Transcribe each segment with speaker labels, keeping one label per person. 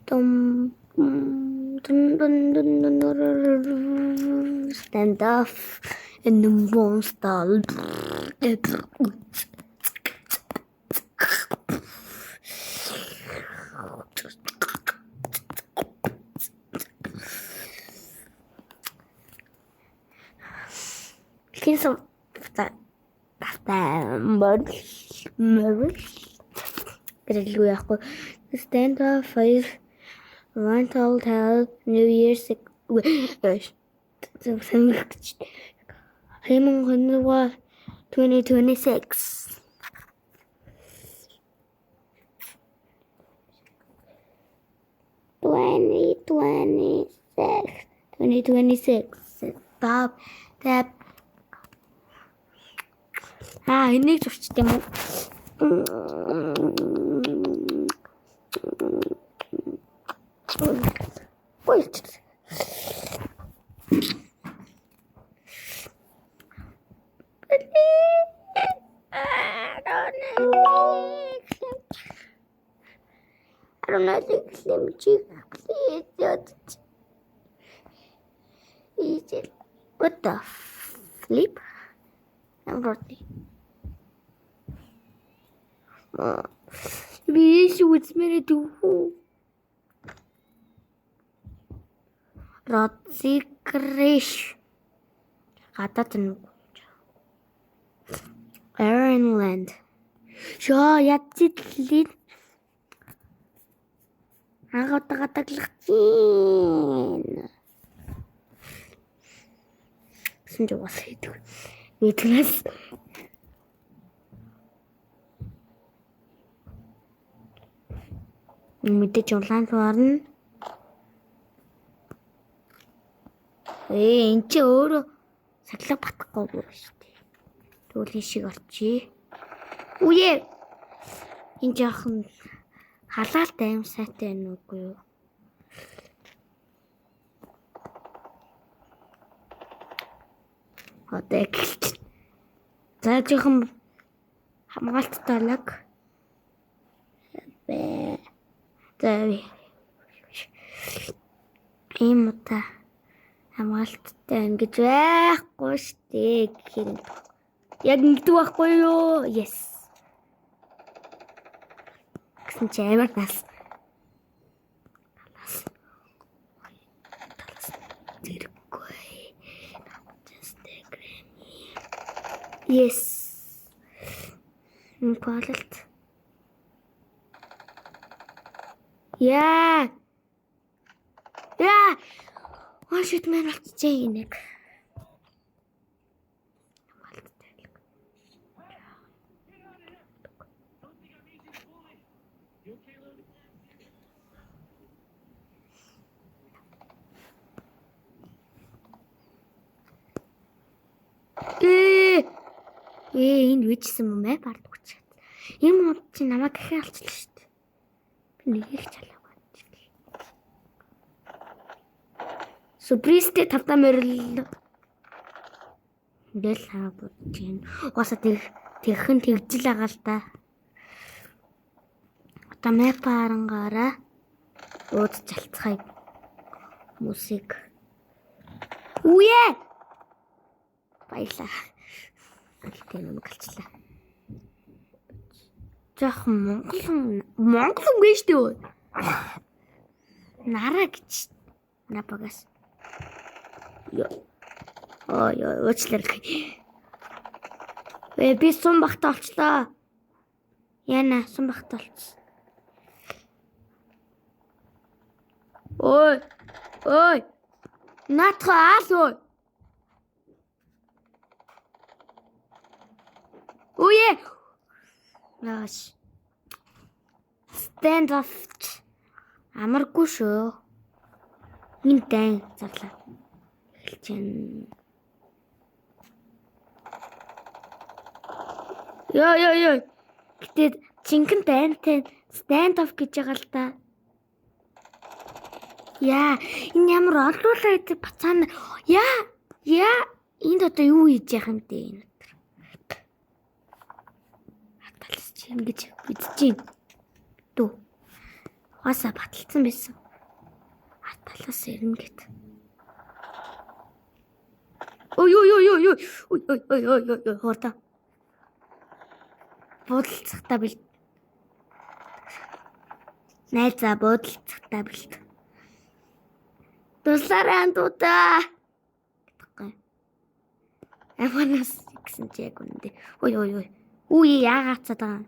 Speaker 1: Stand off and the monster. Here's some that. Stand off 5 one told tell New Year's Hemon 2026 Stop tap энийг зурчт юм уу? I don't know if Slim Chick, please. What the flip? I'm rotting. Please, what's me to do? Rotsi Krish. Hatatan Ireland. Sure, yatsit lit. Агатагатаглахтин. Сэнж бас хийдэг. Нийтнээс мэдээж онлайн орно. Эн чи өөрөө саглаг батахгүй шүү дээ. Тэгвэл энэ шиг орчие. Үе. Энэ жаахан халаалтай юм сайтай байна уугүй юу? Одоо эхэлж. За жоохон хамгаалттай лаг. За ийм удаа хамгаалттай ингэж байхгүй шүү дээ гэхээр яг ингэдэг байхгүй юу? Yes. Гэсэн чи амар нас. Yes. Important. Yeah. Oh shit, man, what's saying? Энэ үжсэн юм ээ бардгүй ч. Энэ мод чи намайг гэхээ алчлаа шүү дээ. Би нэг их чалаагүй. Супристэ тавтаа мөрөл. Ингээл хаа бодож байна. Угаасаа тэгхэн тэгжил байгаа л да. Одоо мэп харангаараа ууд залцгаая. Мусик. Үе! Баярлаа. Алтай юм галчлаа. Жохон Монгол гэж дээ. Нараа гэж напагас. Ой, уучлаарай. Би сум багтаа олчлоо. Яна сум багтаа олчихсон. Ой. Наатха аалуу. Үе. Наш. Stand off. Амаргүй шүү. Минтэн зарлаа. Хэлчихэн. Йоо. Гэтэ чинхэн тань stand off гэж байгаа л да. Яа, энэ ямар олуулаа гэдэг бацаана. Яа, энд одоо юу хийж яах юм бэ энэ? Хатгалж чи ингэж бидчихин. Дүү. Хасаа баталсан байсан. Аталаас ирнэ гэд. Ой хоортой. Буудалцахтаа бил. Найзаа буудалцахтаа бил. Туслаараа дуудаа. Гэхгүй. Аманаас гэсэн чи яг үнэндээ. Ой. Үе яагаацаад байгаа.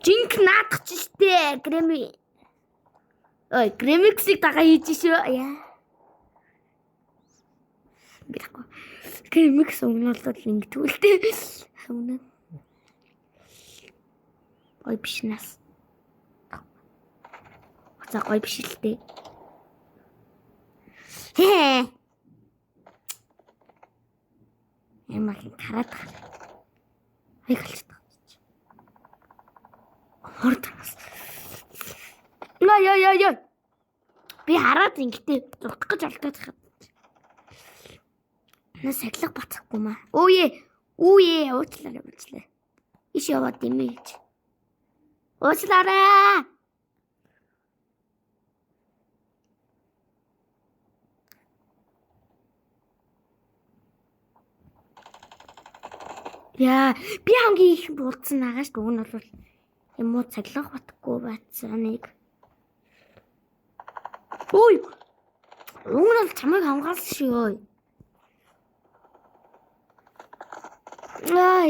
Speaker 1: Жинк наадах ч штэ. Грэми. Ой, гремиксийг дагаа хийж шүү. Яа. Бихгүй. Гремикс өгнөлтөд ингэдэгүүлтэй. Өмнө. Ой биш нас. За гой биш л дээ. Ямаг хараад. Ай галч. Хортос. Яа. Би хараад ингэдэй зурх гэж алдаад хаад. На сахилга бацахгүй маа. Үе уучлаарай. Иш яваад имэж. Уучлаарай. Яа, би хамгийн их буулцсан агааш уг нь бол юм уу цаглах батгүй бацсан нэг. Ой. Уг нь бол чамайг хамгаалсан шүү. Яа.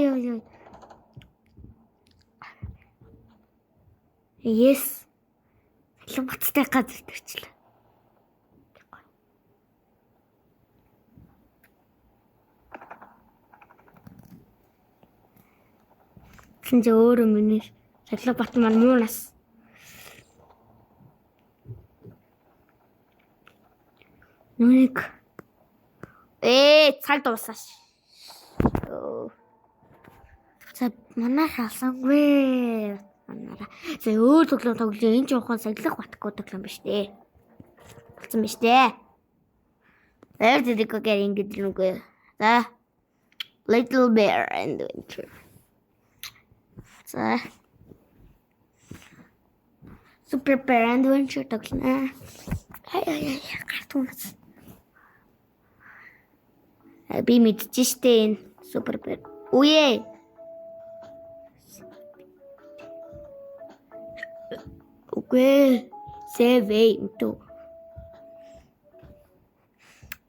Speaker 1: Yes. Цаглах баттай газар төрчлээ. Сэнжээ өөрөө миний цаглах бат маань муу нас. Нүг. Цаг дуусааш. За манай халсангүй. Манара. За өөр төглөө тоглоо энэ жоохон цаглах батгүй төглөө биш дээ. Болсон биш дээ. There's the cookie inged нүг. За Little Bear and the Winter. За Super Bear and the Winter тоглоно. Ай гартуунаас. Би мэдчихтэй энэ Super Bear. Үе. Үгүй. Сэвэйто.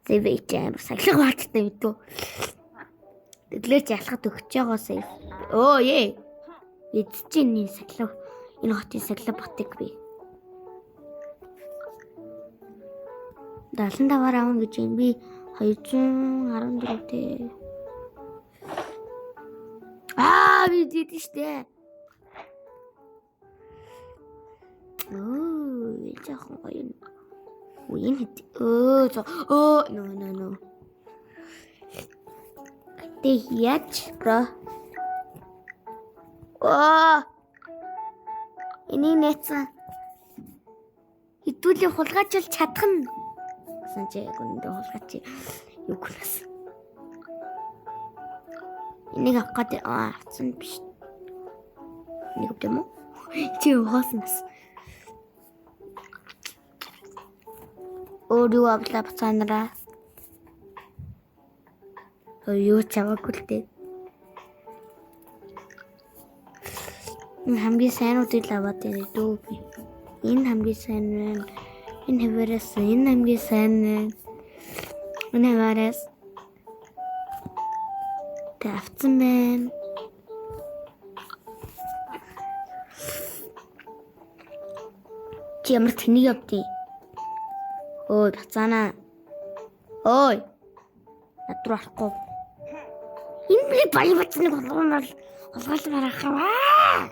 Speaker 1: Сэвэйчэм сахилга бааттай мэдв. Тэглээч ялахад өгч байгаа сэв. Өө. Эцчийн энэ сахилга энэ хотын сахилга батыг би 75-аар авна гэж юм би 214 дээ. Би дийдэн штэ. Жоохон гоё. Үин хэд. No. Тэ яач бро. Энийг нэцэн хитүүлийн хулгайчил чадах нь гэсэн чи гүндээ хулгайч юу гэнэс. Энийг авах гэдэг авсан биш. Энийг өгдөм үү? Чи ухааснаас. Өөрөө авлаа бацаанараа. Юу чаваагүй л дээ. Энэ хамгийн сайнуудыг аваад ирээ дөө би. Энэ хамгийн сайн байна. Энэ хэвээрээс энэ хамгийн сайн байна. Энэ хэвээрээс тавцсан байна. Чи ямар тэнийг явдیں۔ Ой, бацаана. Ой. Надруу арахгүй. Энэ би баяр бацныг болгоомор олгоолмаар ахаа.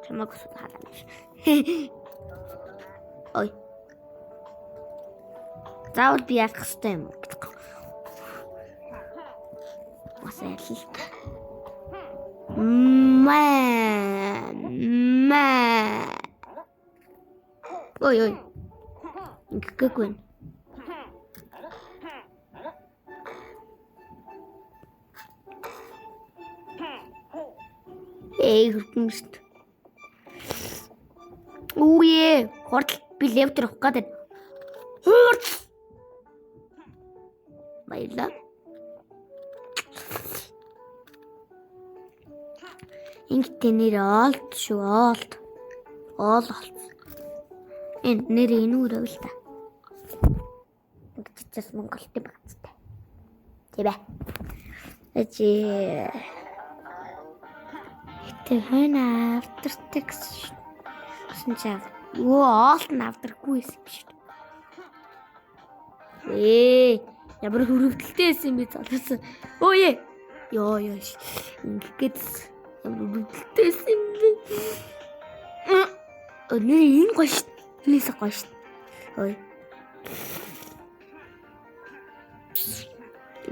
Speaker 1: Чамаг хараад. Ой. Заавал би яах ёстой юм гэдэг. Масаа яллаа. Ой. Какой? Хурдмст. Үе, хурд би левтер авах гэдэг. Хурд. Баярлаа. Ингээд нэр олд шүү, олд. Ол. Энэ нэр энүүрээ л та. Ингээд ч Монголтой багцтай. Тэбэ. Эцээ. Хэн автор текст гэсэн чам. Олд нь авдаргүй юм биш үү? Ямар хөрөвдөлтэй байсан бэ залуусан. Ёо. Ингээд ямар хөрөвдөлтэй байсан юм бэ? Энэ гоё шүү. Нээсээ гоё шүү.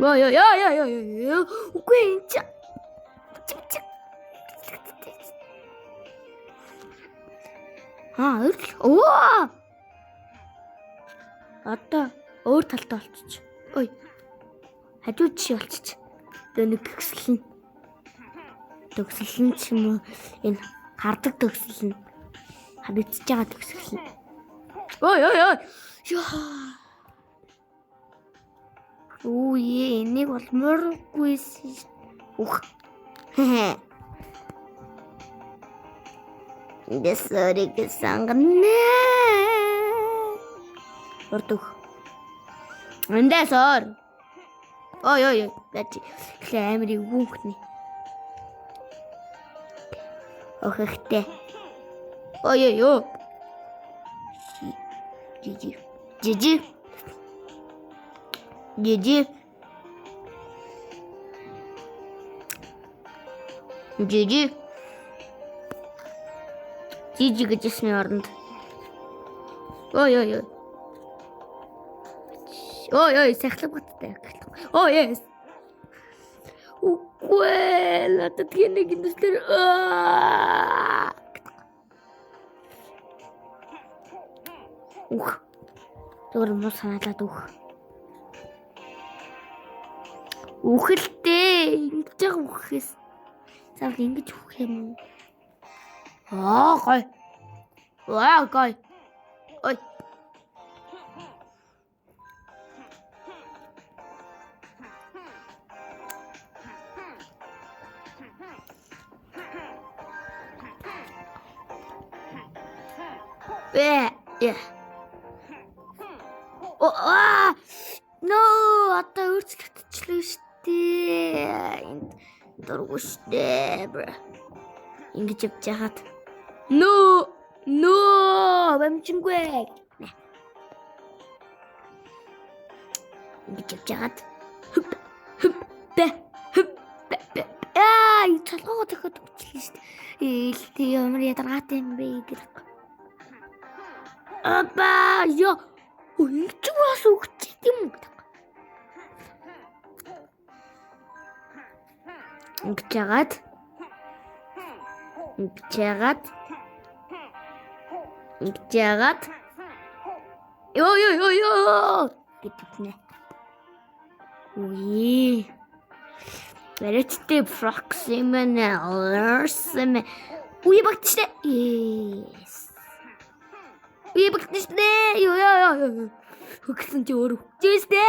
Speaker 1: Ёо. Үгүй энэ ч. Одоо өөр талтай болчих. Хажууд чи болчих. Тэгээ нэг төгсөл нь ч юм уу энэ хардаг төгсөл нь харагдаж байгаа төгсөл нь. Энийг бол мөргүйсэн. Дэсэрэг сангана. Ордох. Эндээсор. Гати. Клэмри гүнхний. Охихтэй. Жижи. Жижи гэжсэн оронд. Сахлах баттай. Yes. Үгүй надад нэг юм дээр. Тэгвэр муу санаалаад Үхэлтэй ингэж байгаа үхэхээс заавал ингэж үхэх юм уу? Гоё. No, одоо өөрчлөгдчихлээ шүү дээ. Энд дургүй шүү дээ. Ингэж явж яхад. No, бамчингүй. Ингэж явж яхад. Цалгоо төхөд өгчлээ шүү дээ. Элтэй ямар ядаргаатай юм бэ гэх. Ингэж бас өгчих юм. Ингэж яагаад ёо гэдэгнэ. Верэттэй proximal багтчихлээ. Yes. Багтчихлээ. Ёо. Хөгсөн чи өөр хөгжөөстэй.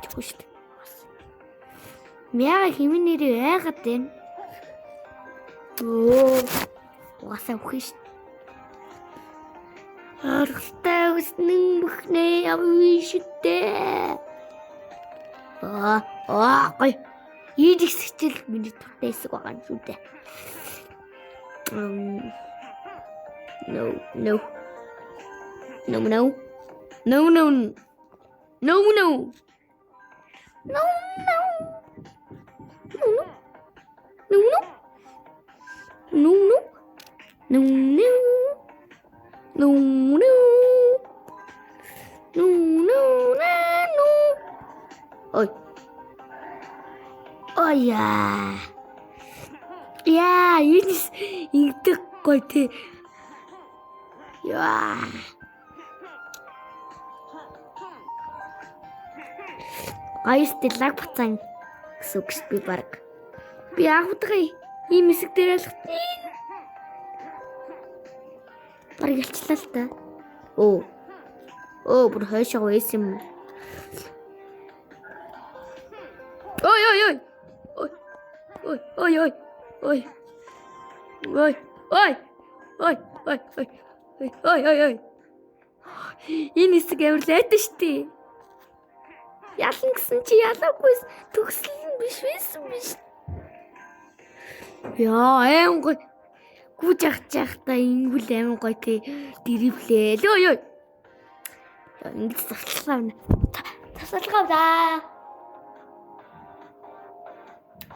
Speaker 1: Чгүй шүү дээ. Мяга хэмээн нэрээ яагаад вэ? Угаасаа үхэж шүү. Аргалтай үснэн бүхнээ явна шүү дээ. Гоё. Ийдэх сэтэл миний туртай хэсэг байгаа юм шүү дээ. No. Яа, энэ ингэдэг гоё тий. Яа. Гайс лаг бацан гэсэн үг шүү би баг. Би анх удаа ийм хэсэг дээр алхах. Баг ялчлаа л та. Бүр хойшоо уйс юм. Ой. Энэ хэсэг амар лайтай штий. Ялан гэсэн чи ялаагүйс төгсөл нь биш байсан биш. Яа, аим гоё. Гүж ахчихта ингүүл аим гоё тий дэрвлээ. Ой. Ингэж завчлаа. Тасалгаа за.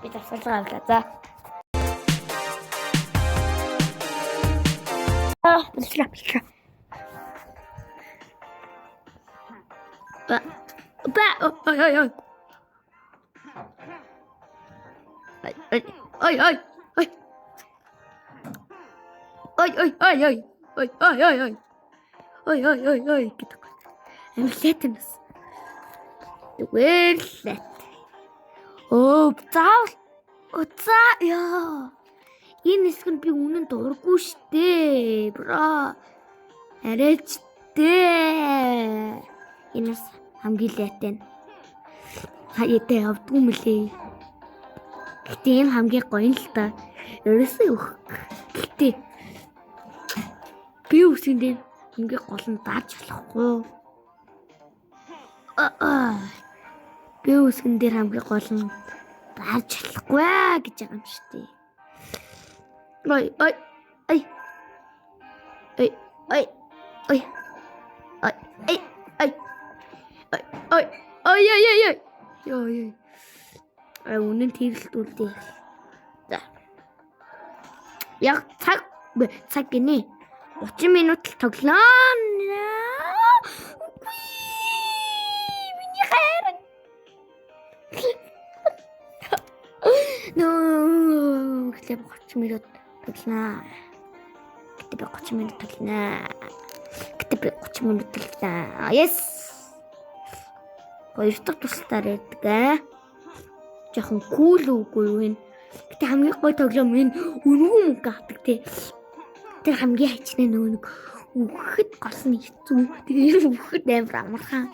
Speaker 1: Би тасалгаа авлаа за. Бэлчээ. Ой. Гэдэг. Амлетэнэс. Түгэлээ. Заавал. Яа. Энэ хэсэг нь би үнэн дурггүй штэ. Бра. Арайч дээ. Энэс хамгийн лайтай нь. Хаяатай авдгүй мөлий. Гэтэ энэ хамгийн гоё л та. Ерөөсөө өөх. Гэтэ би үсгэн дээр ингээ гол нь дааж болохгүй. Би үсгэн дээр хамгийн гол нь дааж болохгүй гэж байгаа юм шүү дээ. Ой. Үнэн тэрэлтүүлээ. За. Яг цаг гинэ. 30 минут л тоглоно. Миний хайр. Гэтэ 30 минут тоглоно. Yes. Хоёр дахь туслаар ярьдаг. Жохон кул үгүй юу энэ. Гэтэ хамгийн гоё тоглоом энэ үнгүй мөнгө авдаг тий. Тэр хамгийн хачны нэг үхэхэд гол нь хэцүү. Тэгээд үхэхэд амар амархан.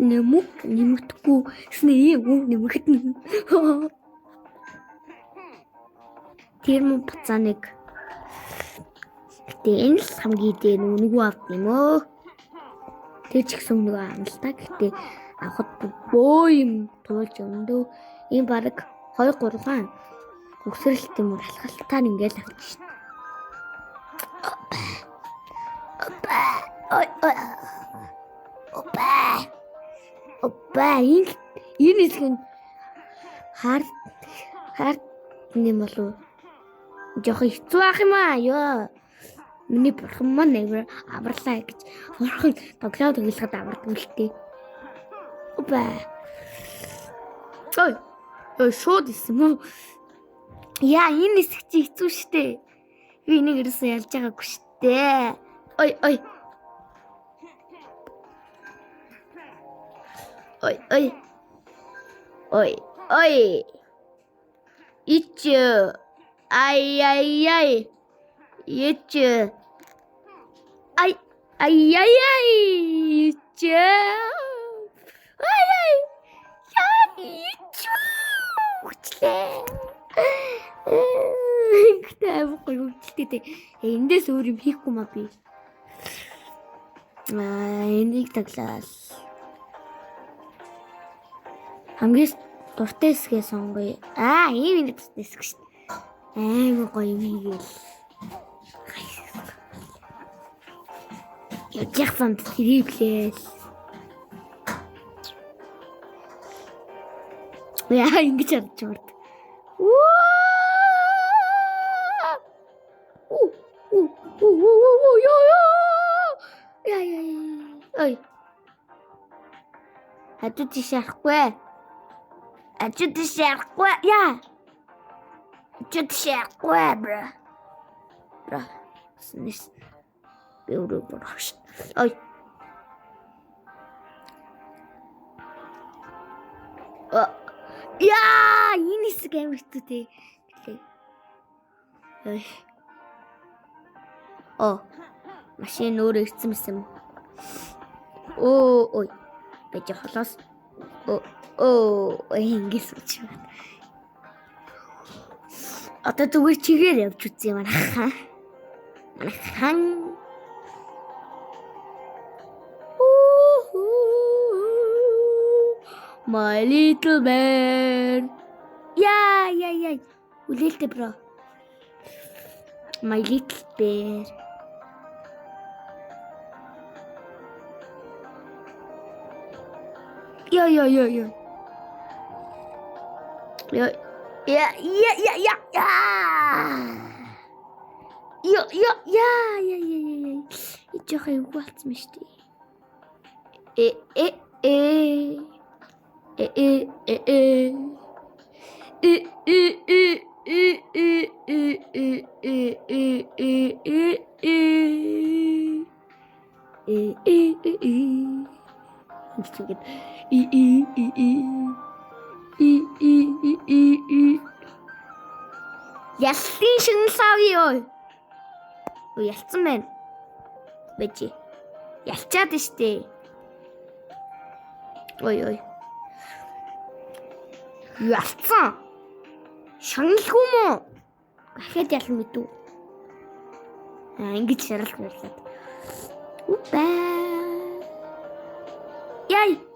Speaker 1: Нэмэгдэхгүй. Нэмэхэд. Тэр мөн буцааныг. Гэтэ энэ л хамгийн дээр үнгүй авд юм өө. Тэр ч гэсэн үнгүй аана л та. Гэтэ авахд бөө юм туулж өндөө. Ийм баг 2-3 хаан. Өсрэлт юм уу алхалтаар ингээл авчих шин. Опа энэ хэсэг хард нэм болов. Жохон хэцүү ах юм аа ёо. Миний бурхан маань нэр аварлаа гэж. Бурхан тоглоод өглөхөд авардаг л тээ. Опа. Ой шууд исэн мө. Яа энэ хэсэг чи хэцүү штэ. Би энийг ерөөсөө ялж байгаагүй штэ. Ой. Ич. Ай. Ич. Ай. Ич. Ай. Хүчлээ. Гэтэ авахгүй хүчлээ. Эндээс өөр юм хийхгүй маа би. Энийг таглаа. Хамгийн дуртай хэсгээ сонгоё. Ийм нэг хэсэг шүү дээ. Аймаг гоё юм хийгээл. Яжсан тэрийблээ. Яа ингэж чадж урд. Ой. Ажид шарахгүй. Яа. Чөт шахгүй бра. Бра. Снис. Би өөрөө борхш. Ой. Яа, энэ хэсэг амар хэцүүтэй. Ой. Машин өөрөө ирсэн юм. Ой. Бэж холоос. Ингээс үуч байна. Одоо зүгээр чигээр явж үзье манайхан. My little bear. Яй. Үлээлтэй бро. My little bear. Яй. Ичхэй угаалцсан мэт. Ялтын шинэ сав юу? Ялцсан байна. Бэжи. Ялчаад штэ. Ой. Ялцсан. Шаналгүй мó? Дахиад ялна мэдв. Ингэж шаралт байлаа. Яй.